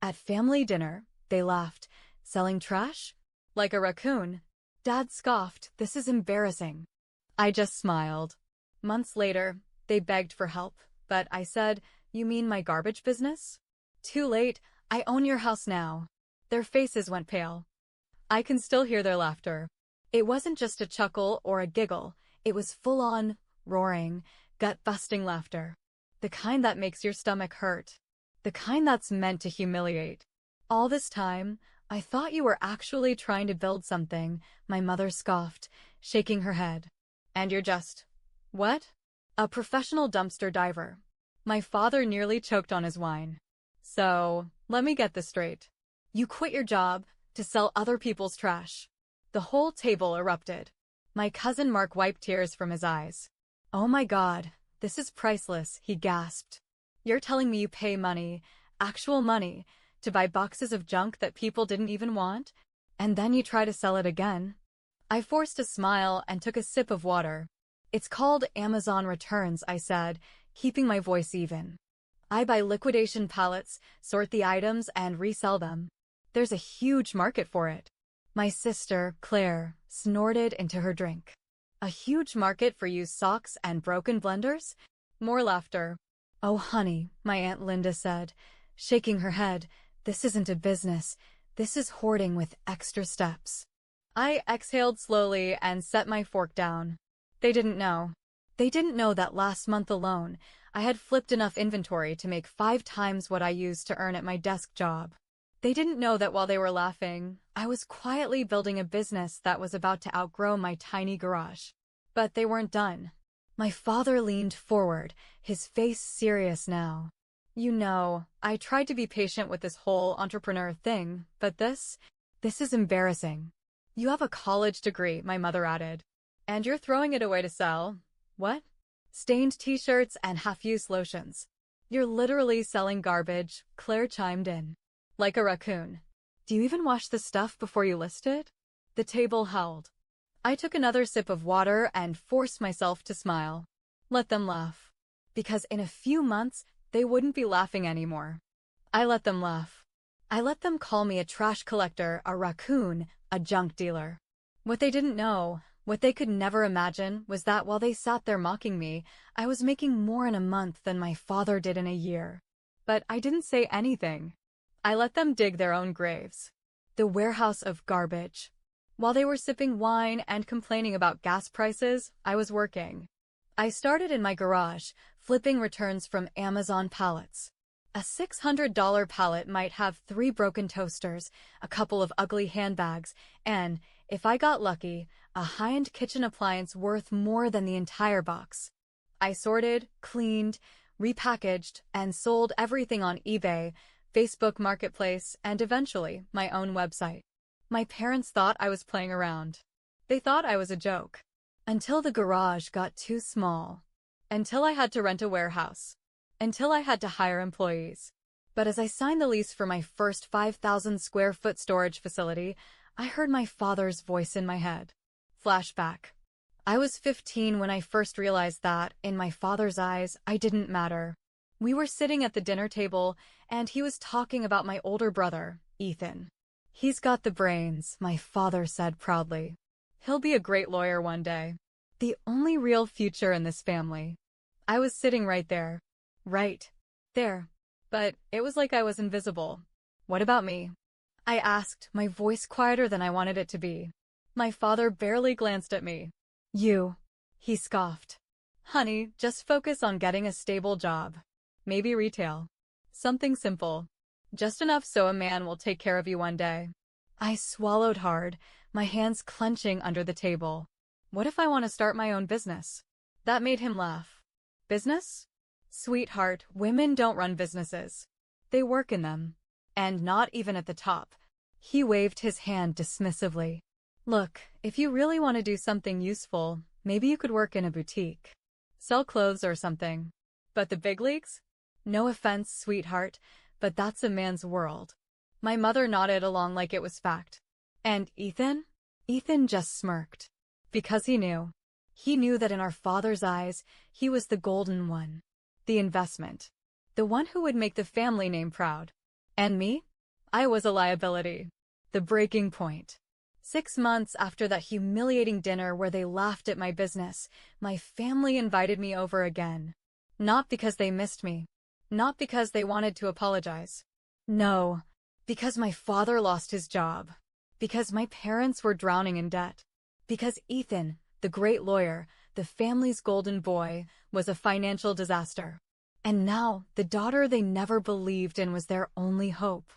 At family dinner, they laughed. Selling trash? Like a raccoon. Dad scoffed, this is embarrassing. I just smiled. Months later, they begged for help, but I said, you mean my garbage business? Too late, I own your house now. Their faces went pale. I can still hear their laughter. It wasn't just a chuckle or a giggle, it was full-on, roaring, gut-busting laughter. The kind that makes your stomach hurt. The kind that's meant to humiliate. All this time, I thought you were actually trying to build something, my mother scoffed, shaking her head. And you're just, what? A professional dumpster diver. My father nearly choked on his wine. So, let me get this straight. You quit your job to sell other people's trash. The whole table erupted. My cousin Mark wiped tears from his eyes. Oh my God, this is priceless, he gasped. You're telling me you pay money, actual money, to buy boxes of junk that people didn't even want? And then you try to sell it again? I forced a smile and took a sip of water. It's called Amazon Returns, I said, keeping my voice even. I buy liquidation pallets, sort the items, and resell them. There's a huge market for it. My sister, Claire, snorted into her drink. A huge market for used socks and broken blenders? More laughter. Oh, honey, my Aunt Linda said, shaking her head, this isn't a business. This is hoarding with extra steps. I exhaled slowly and set my fork down. They didn't know. They didn't know that last month alone, I had flipped enough inventory to make 5 times what I used to earn at my desk job. They didn't know that while they were laughing, I was quietly building a business that was about to outgrow my tiny garage. But they weren't done. My father leaned forward, his face serious now. You know, I tried to be patient with this whole entrepreneur thing, but this is embarrassing. You have a college degree, my mother added. And you're throwing it away to sell? What? Stained t-shirts and half-used lotions. You're literally selling garbage, Claire chimed in. Like a raccoon. Do you even wash the stuff before you list it? The table howled. I took another sip of water and forced myself to smile. Let them laugh. Because in a few months, they wouldn't be laughing anymore. I let them laugh. I let them call me a trash collector, a raccoon, a junk dealer. What they didn't know, what they could never imagine, was that while they sat there mocking me, I was making more in a month than my father did in a year. But I didn't say anything. I let them dig their own graves. The warehouse of garbage. While they were sipping wine and complaining about gas prices, I was working. I started in my garage, flipping returns from Amazon pallets. A $600 pallet might have 3 broken toasters, a couple of ugly handbags, and, if I got lucky, a high-end kitchen appliance worth more than the entire box. I sorted, cleaned, repackaged, and sold everything on eBay, Facebook Marketplace, and eventually my own website. My parents thought I was playing around. They thought I was a joke. Until the garage got too small. Until I had to rent a warehouse. Until I had to hire employees. But as I signed the lease for my first 5,000 square foot storage facility, I heard my father's voice in my head. Flashback. I was 15 when I first realized that, in my father's eyes, I didn't matter. We were sitting at the dinner table, and he was talking about my older brother, Ethan. He's got the brains, my father said proudly. He'll be a great lawyer one day. The only real future in this family. I was sitting right there. Right there. But it was like I was invisible. What about me? I asked, my voice quieter than I wanted it to be. My father barely glanced at me. You. He scoffed. Honey, just focus on getting a stable job. Maybe retail. Something simple. Just enough so a man will take care of you one day. I swallowed hard, my hands clenching under the table. What if I want to start my own business? That made him laugh. Business? Sweetheart, women don't run businesses. They work in them. And not even at the top. He waved his hand dismissively. Look, if you really want to do something useful, maybe you could work in a boutique. Sell clothes or something. But the big leagues? No offense, sweetheart, but that's a man's world. My mother nodded along like it was fact. And Ethan? Ethan just smirked. Because he knew. He knew that in our father's eyes, he was the golden one. The investment. The one who would make the family name proud. And me? I was a liability. The breaking point. 6 months after that humiliating dinner where they laughed at my business, my family invited me over again. Not because they missed me. Not because they wanted to apologize. No, because my father lost his job. Because my parents were drowning in debt. Because Ethan, the great lawyer, the family's golden boy, was a financial disaster. And now, the daughter they never believed in was their only hope.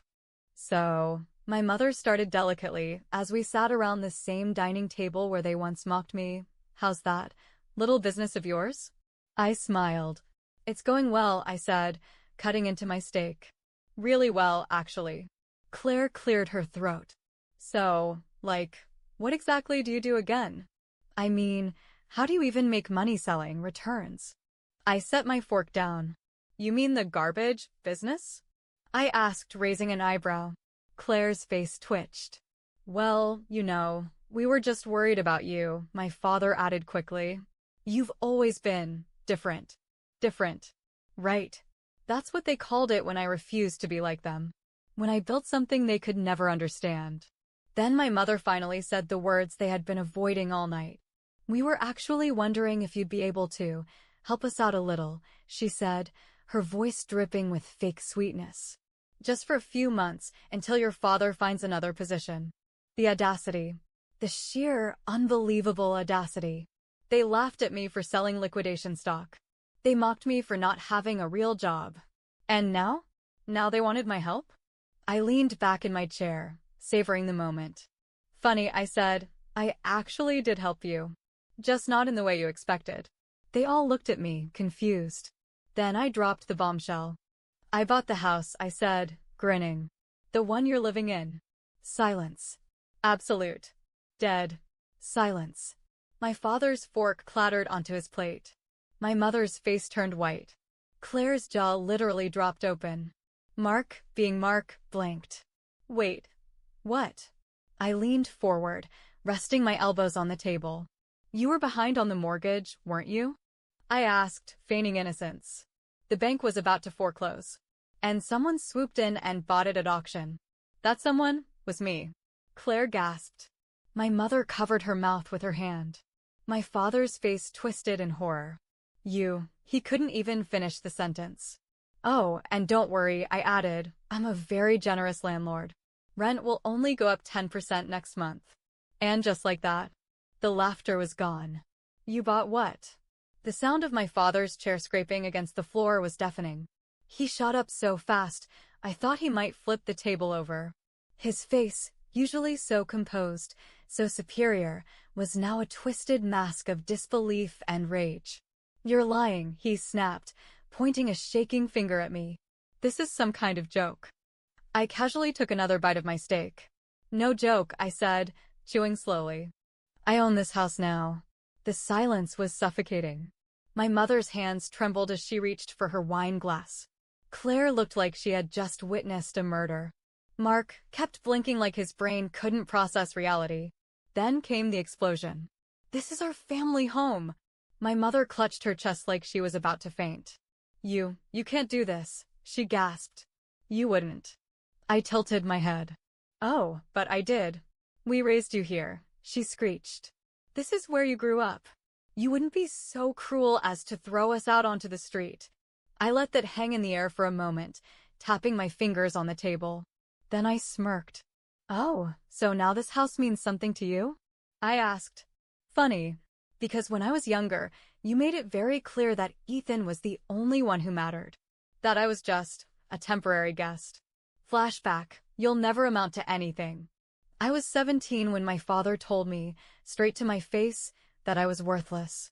So, my mother started delicately, as we sat around the same dining table where they once mocked me. How's that? Little business of yours? I smiled. It's going well, I said, cutting into my steak. Really well, actually. Claire cleared her throat. So, what exactly do you do again? I mean, how do you even make money selling returns? I set my fork down. You mean the garbage business? I asked, raising an eyebrow. Claire's face twitched. Well, we were just worried about you, my father added quickly. You've always been different. Different. Right. That's what they called it when I refused to be like them. When I built something they could never understand. Then my mother finally said the words they had been avoiding all night. We were actually wondering if you'd be able to help us out a little, she said, her voice dripping with fake sweetness. Just for a few months, until your father finds another position. The audacity. The sheer, unbelievable audacity. They laughed at me for selling liquidation stock. They mocked me for not having a real job. And now? Now they wanted my help? I leaned back in my chair, savoring the moment. Funny, I said, I actually did help you. Just not in the way you expected. They all looked at me, confused. Then I dropped the bombshell. I bought the house, I said, grinning. The one you're living in. Silence. Absolute. Dead. Silence. My father's fork clattered onto his plate. My mother's face turned white. Claire's jaw literally dropped open. Mark, being Mark, blinked. Wait. What? I leaned forward, resting my elbows on the table. You were behind on the mortgage, weren't you? I asked, feigning innocence. The bank was about to foreclose. And someone swooped in and bought it at auction. That someone was me. Claire gasped. My mother covered her mouth with her hand. My father's face twisted in horror. He couldn't even finish the sentence. Oh, and don't worry, I added, I'm a very generous landlord. Rent will only go up 10% next month. And just like that, the laughter was gone. You bought what? The sound of my father's chair scraping against the floor was deafening. He shot up so fast, I thought he might flip the table over. His face, usually so composed, so superior, was now a twisted mask of disbelief and rage. You're lying, he snapped, pointing a shaking finger at me. This is some kind of joke. I casually took another bite of my steak. No joke, I said, chewing slowly. I own this house now. The silence was suffocating. My mother's hands trembled as she reached for her wine glass. Claire looked like she had just witnessed a murder. Mark kept blinking like his brain couldn't process reality. Then came the explosion. This is our family home. My mother clutched her chest like she was about to faint. You can't do this, she gasped. You wouldn't. I tilted my head. Oh, but I did. We raised you here, she screeched. This is where you grew up. You wouldn't be so cruel as to throw us out onto the street. I let that hang in the air for a moment, tapping my fingers on the table. Then I smirked. Oh, so now this house means something to you? I asked. Funny, because when I was younger, you made it very clear that Ethan was the only one who mattered. That I was just a temporary guest. Flashback, you'll never amount to anything. I was 17 when my father told me, straight to my face, that I was worthless.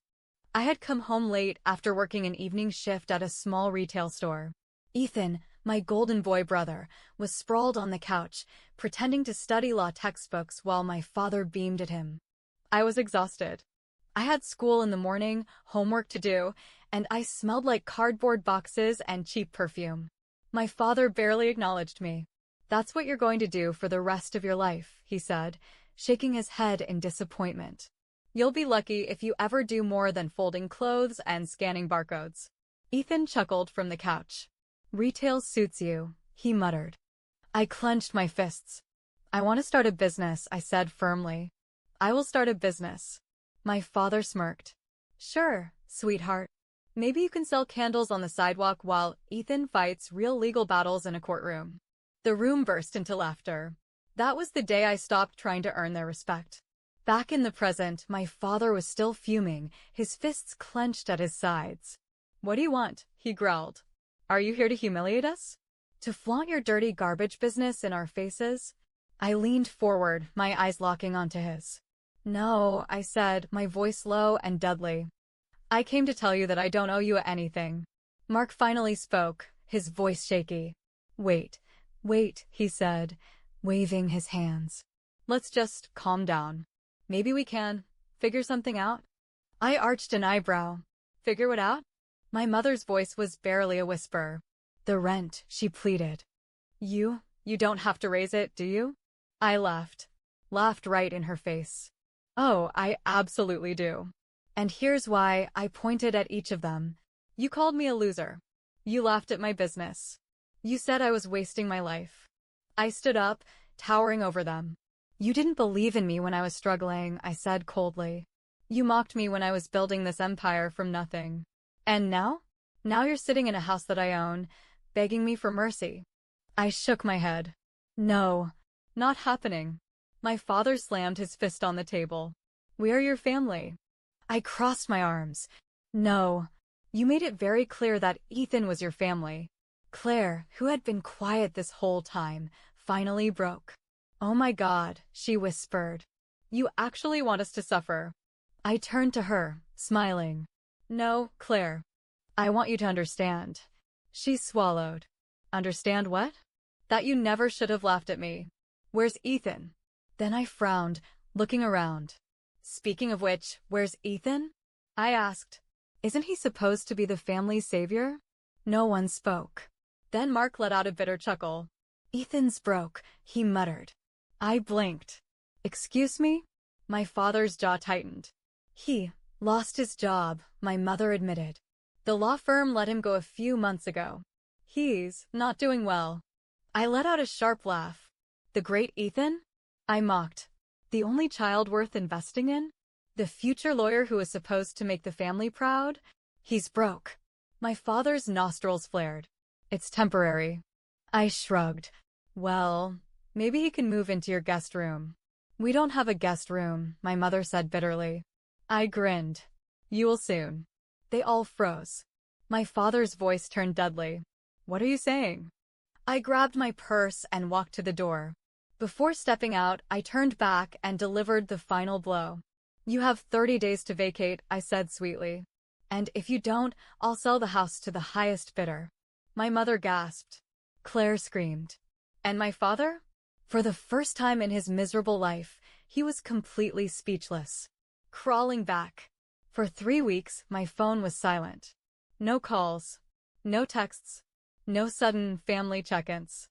I had come home late after working an evening shift at a small retail store. Ethan, my golden boy brother, was sprawled on the couch, pretending to study law textbooks while my father beamed at him. I was exhausted. I had school in the morning, homework to do, and I smelled like cardboard boxes and cheap perfume. My father barely acknowledged me. That's what you're going to do for the rest of your life, he said, shaking his head in disappointment. You'll be lucky if you ever do more than folding clothes and scanning barcodes. Ethan chuckled from the couch. Retail suits you, he muttered. I clenched my fists. I want to start a business, I said firmly. I will start a business. My father smirked. Sure, sweetheart. Maybe you can sell candles on the sidewalk while Ethan fights real legal battles in a courtroom. The room burst into laughter. That was the day I stopped trying to earn their respect. Back in the present, my father was still fuming, his fists clenched at his sides. What do you want? He growled. Are you here to humiliate us? To flaunt your dirty garbage business in our faces? I leaned forward, my eyes locking onto his. No, I said, my voice low and deadly. I came to tell you that I don't owe you anything. Mark finally spoke, his voice shaky. Wait, he said, waving his hands. Let's just calm down. Maybe we can figure something out. I arched an eyebrow. Figure it out? My mother's voice was barely a whisper. The rent, she pleaded. You don't have to raise it, do you? I laughed right in her face. Oh, I absolutely do. And here's why. I pointed at each of them. You called me a loser. You laughed at my business. You said I was wasting my life. I stood up, towering over them. You didn't believe in me when I was struggling, I said coldly. You mocked me when I was building this empire from nothing. And now? Now you're sitting in a house that I own, begging me for mercy. I shook my head. No, not happening. My father slammed his fist on the table. We are your family. I crossed my arms. No, you made it very clear that Ethan was your family. Claire, who had been quiet this whole time, finally broke. Oh my God, she whispered. You actually want us to suffer. I turned to her, smiling. No, Claire. I want you to understand. She swallowed. Understand what? That you never should have laughed at me. Where's Ethan? Then I frowned, looking around. Speaking of which, where's Ethan? I asked. Isn't he supposed to be the family's savior? No one spoke. Then Mark let out a bitter chuckle. Ethan's broke, he muttered. I blinked. Excuse me? My father's jaw tightened. He lost his job, my mother admitted. The law firm let him go a few months ago. He's not doing well. I let out a sharp laugh. The great Ethan? I mocked. The only child worth investing in? The future lawyer who was supposed to make the family proud? He's broke. My father's nostrils flared. It's temporary. I shrugged. Well, maybe he can move into your guest room. We don't have a guest room, my mother said bitterly. I grinned. You will soon. They all froze. My father's voice turned deadly. What are you saying? I grabbed my purse and walked to the door. Before stepping out, I turned back and delivered the final blow. You have 30 days to vacate, I said sweetly. And if you don't, I'll sell the house to the highest bidder. My mother gasped. Claire screamed. And my father? For the first time in his miserable life, he was completely speechless. Crawling back. For 3 weeks, my phone was silent. No calls. No texts. No sudden family check-ins.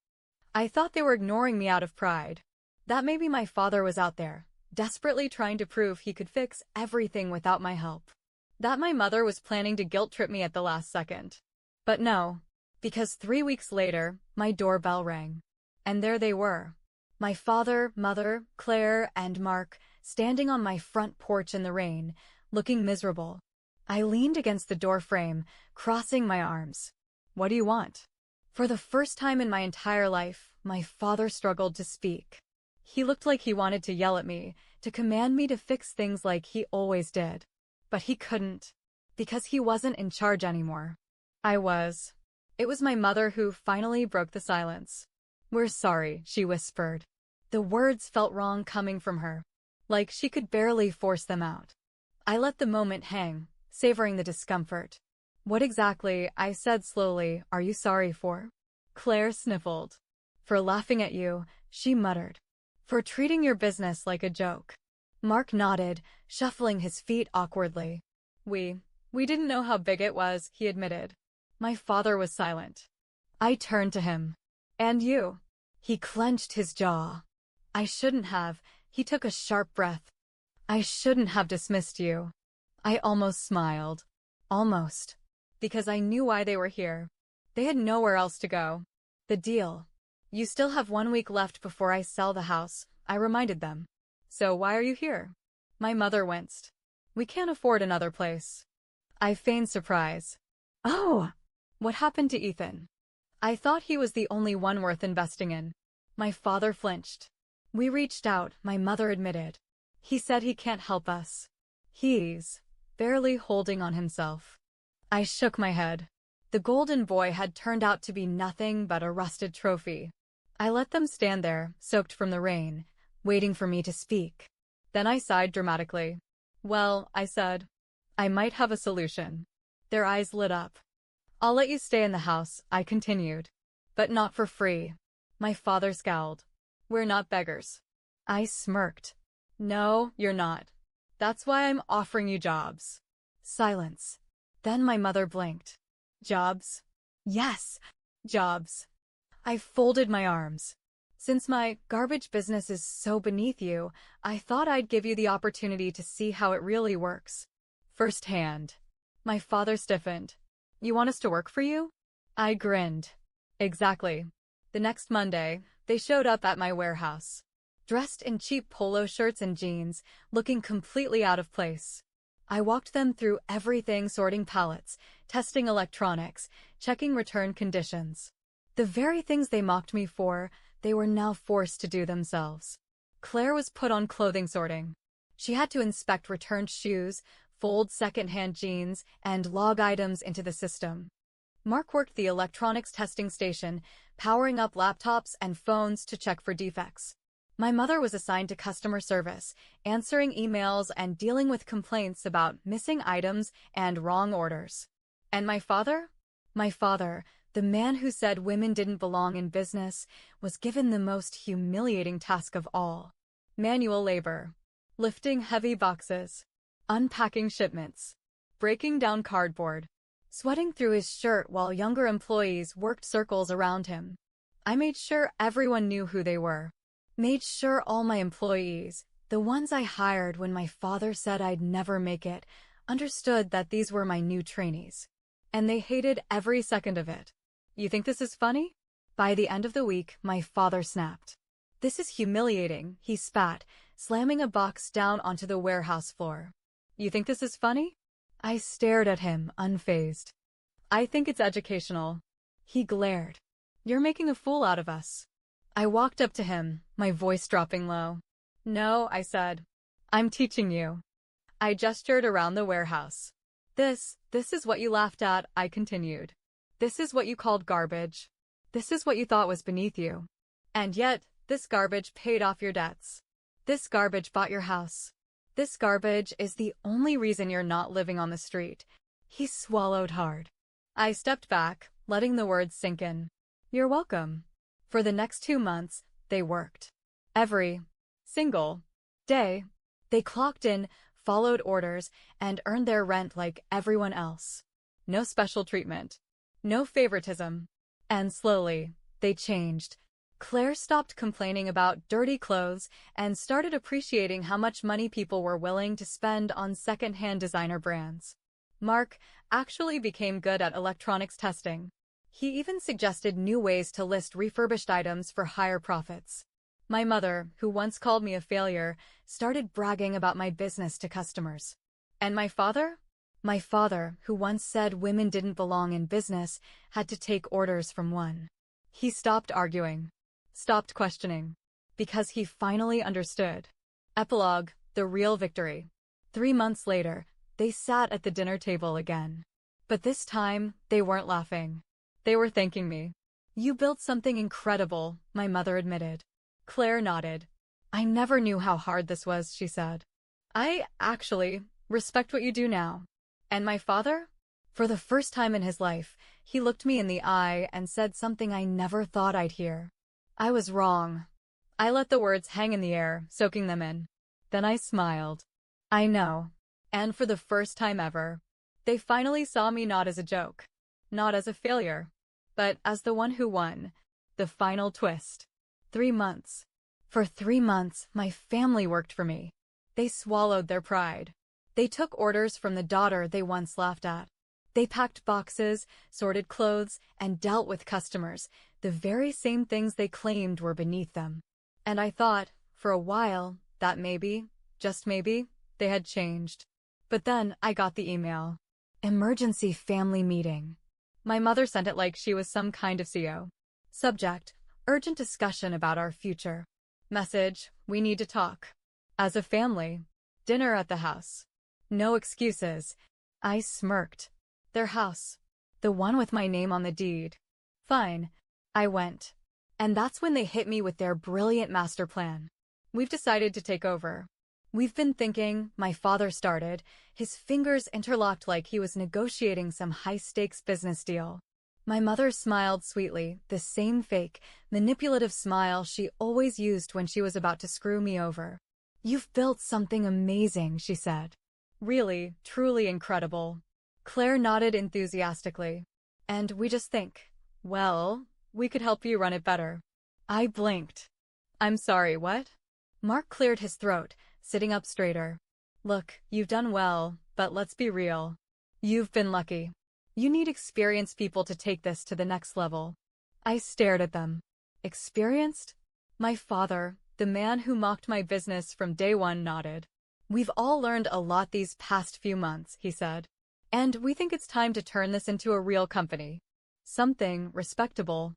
I thought they were ignoring me out of pride. That maybe my father was out there, desperately trying to prove he could fix everything without my help. That my mother was planning to guilt-trip me at the last second. But no, because 3 weeks later, my doorbell rang. And there they were. My father, mother, Claire, and Mark, standing on my front porch in the rain, looking miserable. I leaned against the doorframe, crossing my arms. What do you want? For the first time in my entire life, my father struggled to speak. He looked like he wanted to yell at me, to command me to fix things like he always did. But he couldn't, because he wasn't in charge anymore. I was. It was my mother who finally broke the silence. We're sorry, she whispered. The words felt wrong coming from her, like she could barely force them out. I let the moment hang, savoring the discomfort. What exactly, I said slowly, are you sorry for? Claire sniffled. For laughing at you, she muttered. For treating your business like a joke. Mark nodded, shuffling his feet awkwardly. We didn't know how big it was, he admitted. My father was silent. I turned to him. And you? He clenched his jaw. I shouldn't have, he took a sharp breath. I shouldn't have dismissed you. I almost smiled. Almost. Because I knew why they were here. They had nowhere else to go. The deal. You still have 1 week left before I sell the house, I reminded them. So why are you here? My mother winced. We can't afford another place. I feigned surprise. Oh! What happened to Ethan? I thought he was the only one worth investing in. My father flinched. We reached out, my mother admitted. He said he can't help us. He's barely holding on himself. I shook my head. The golden boy had turned out to be nothing but a rusted trophy. I let them stand there, soaked from the rain, waiting for me to speak. Then I sighed dramatically. Well, I said, I might have a solution. Their eyes lit up. I'll let you stay in the house, I continued. But not for free. My father scowled. We're not beggars. I smirked. No, you're not. That's why I'm offering you jobs. Silence. Then my mother blinked. Jobs? Yes, jobs. I folded my arms. Since my garbage business is so beneath you, I thought I'd give you the opportunity to see how it really works. Firsthand. My father stiffened. You want us to work for you? I grinned. Exactly. The next Monday, they showed up at my warehouse. Dressed in cheap polo shirts and jeans, looking completely out of place. I walked them through everything, sorting pallets, testing electronics, checking return conditions. The very things they mocked me for, they were now forced to do themselves. Claire was put on clothing sorting. She had to inspect returned shoes, fold second-hand jeans, and log items into the system. Mark worked the electronics testing station, powering up laptops and phones to check for defects. My mother was assigned to customer service, answering emails and dealing with complaints about missing items and wrong orders. And my father? My father, the man who said women didn't belong in business, was given the most humiliating task of all. Manual labor. Lifting heavy boxes. Unpacking shipments. Breaking down cardboard. Sweating through his shirt while younger employees worked circles around him. I made sure everyone knew who they were. Made sure all my employees, the ones I hired when my father said I'd never make it, understood that these were my new trainees. And they hated every second of it. You think this is funny? By the end of the week, my father snapped. This is humiliating, he spat, slamming a box down onto the warehouse floor. You think this is funny? I stared at him, unfazed. I think it's educational. He glared. You're making a fool out of us. I walked up to him, my voice dropping low. No, I said. I'm teaching you. I gestured around the warehouse. This is what you laughed at, I continued. This is what you called garbage. This is what you thought was beneath you. And yet, this garbage paid off your debts. This garbage bought your house. This garbage is the only reason you're not living on the street. He swallowed hard. I stepped back, letting the words sink in. You're welcome. For the next 2 months, they worked. Every single day, they clocked in, followed orders, and earned their rent like everyone else. No special treatment. No favoritism. And slowly, they changed. Claire stopped complaining about dirty clothes and started appreciating how much money people were willing to spend on second-hand designer brands. Mark actually became good at electronics testing. He even suggested new ways to list refurbished items for higher profits. My mother, who once called me a failure, started bragging about my business to customers. And my father? My father, who once said women didn't belong in business, had to take orders from one. He stopped arguing. Stopped questioning. Because he finally understood. Epilogue, the real victory. 3 months later, they sat at the dinner table again. But this time, they weren't laughing. They were thanking me. You built something incredible, my mother admitted. Claire nodded. I never knew how hard this was, she said. I actually respect what you do now. And my father? For the first time in his life, he looked me in the eye and said something I never thought I'd hear. I was wrong. I let the words hang in the air, soaking them in. Then I smiled. I know. And for the first time ever, they finally saw me not as a joke, not as a failure, but as the one who won. The final twist. 3 months. For 3 months, my family worked for me. They swallowed their pride. They took orders from the daughter they once laughed at. They packed boxes, sorted clothes, and dealt with customers, the very same things they claimed were beneath them. And I thought, for a while, that maybe, just maybe, they had changed. But then I got the email. Emergency family meeting. My mother sent it like she was some kind of CEO. Subject: urgent discussion about our future. Message: we need to talk. As a family. Dinner at the house. No excuses. I smirked. Their house. The one with my name on the deed. Fine. I went. And that's when they hit me with their brilliant master plan. We've decided to take over. We've been thinking, my father started, his fingers interlocked like he was negotiating some high-stakes business deal. My mother smiled sweetly, the same fake, manipulative smile she always used when she was about to screw me over. You've built something amazing, she said. Really, truly incredible. Claire nodded enthusiastically. And we just think, well, we could help you run it better. I blinked. I'm sorry, what? Mark cleared his throat, sitting up straighter. Look, you've done well, but let's be real. You've been lucky. You need experienced people to take this to the next level. I stared at them. Experienced? My father, the man who mocked my business from day one, nodded. We've all learned a lot these past few months, he said. And we think it's time to turn this into a real company. Something respectable.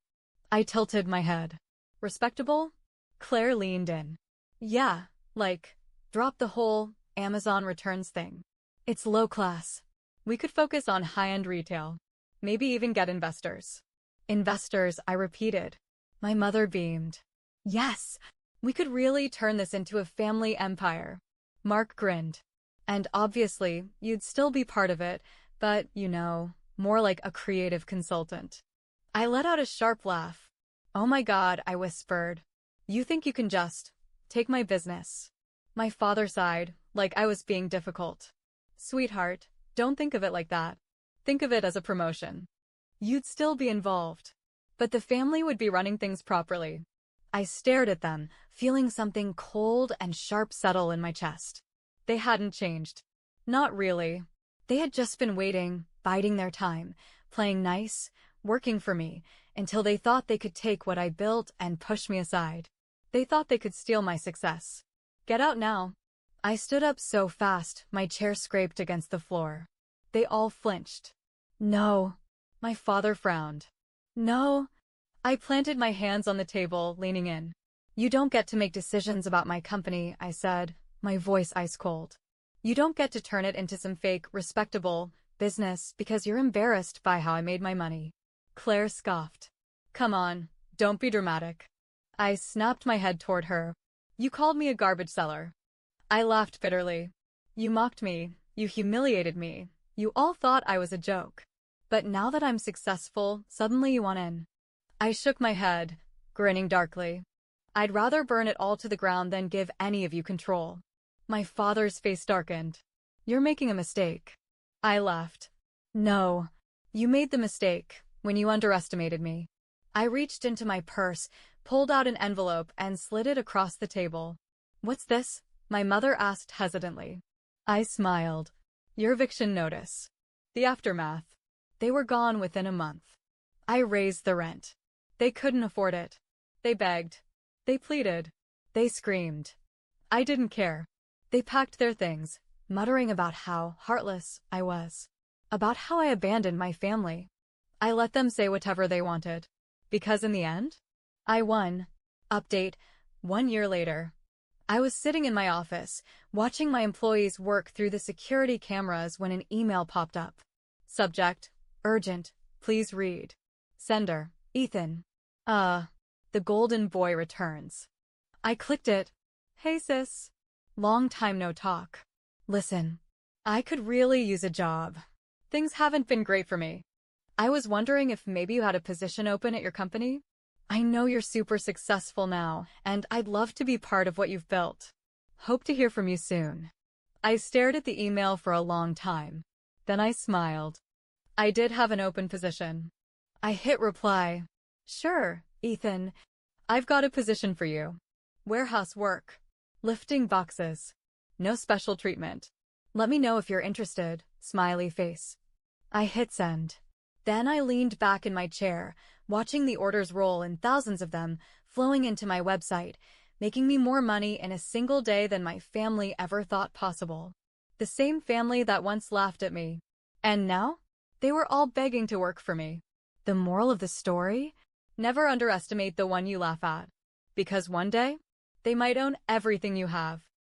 I tilted my head. Respectable? Claire leaned in. Yeah, like, drop the whole Amazon returns thing. It's low class. We could focus on high-end retail. Maybe even get investors. Investors, I repeated. My mother beamed. Yes, we could really turn this into a family empire. Mark grinned. And obviously, you'd still be part of it, but, you know, more like a creative consultant. I let out a sharp laugh. Oh my God, I whispered. You think you can just take my business? My father sighed, like I was being difficult. Sweetheart, don't think of it like that. Think of it as a promotion. You'd still be involved. But the family would be running things properly. I stared at them, feeling something cold and sharp settle in my chest. They hadn't changed. Not really. They had just been waiting, biding their time, playing nice, working for me, until they thought they could take what I built and push me aside. They thought they could steal my success. Get out now. I stood up so fast, my chair scraped against the floor. They all flinched. No. My father frowned. No. I planted my hands on the table, leaning in. You don't get to make decisions about my company, I said, my voice ice cold. You don't get to turn it into some fake, respectable business because you're embarrassed by how I made my money. Claire scoffed. Come on, don't be dramatic. I snapped my head toward her. You called me a garbage seller. I laughed bitterly. You mocked me. You humiliated me. You all thought I was a joke. But now that I'm successful, suddenly you want in. I shook my head, grinning darkly. I'd rather burn it all to the ground than give any of you control. My father's face darkened. You're making a mistake. I laughed. No. You made the mistake when you underestimated me. I reached into my purse, pulled out an envelope, and slid it across the table. What's this? My mother asked hesitantly. I smiled. Your eviction notice. The aftermath. They were gone within a month. I raised the rent. They couldn't afford it. They begged. They pleaded. They screamed. I didn't care. They packed their things, muttering about how heartless I was. About how I abandoned my family. I let them say whatever they wanted. Because in the end, I won. Update: 1 year later. I was sitting in my office, watching my employees work through the security cameras when an email popped up. Subject: urgent, please read. Sender: Ethan. The golden boy returns. I clicked it. Hey sis. Long time no talk. Listen, I could really use a job. Things haven't been great for me. I was wondering if maybe you had a position open at your company? I know you're super successful now, and I'd love to be part of what you've built. Hope to hear from you soon. I stared at the email for a long time. Then I smiled. I did have an open position. I hit reply. Sure, Ethan. I've got a position for you. Warehouse work. Lifting boxes. No special treatment. Let me know if you're interested. Smiley face. I hit send. Then I leaned back in my chair, watching the orders roll in thousands of them, flowing into my website, making me more money in a single day than my family ever thought possible. The same family that once laughed at me. And now, they were all begging to work for me. The moral of the story? Never underestimate the one you laugh at. Because one day, they might own everything you have.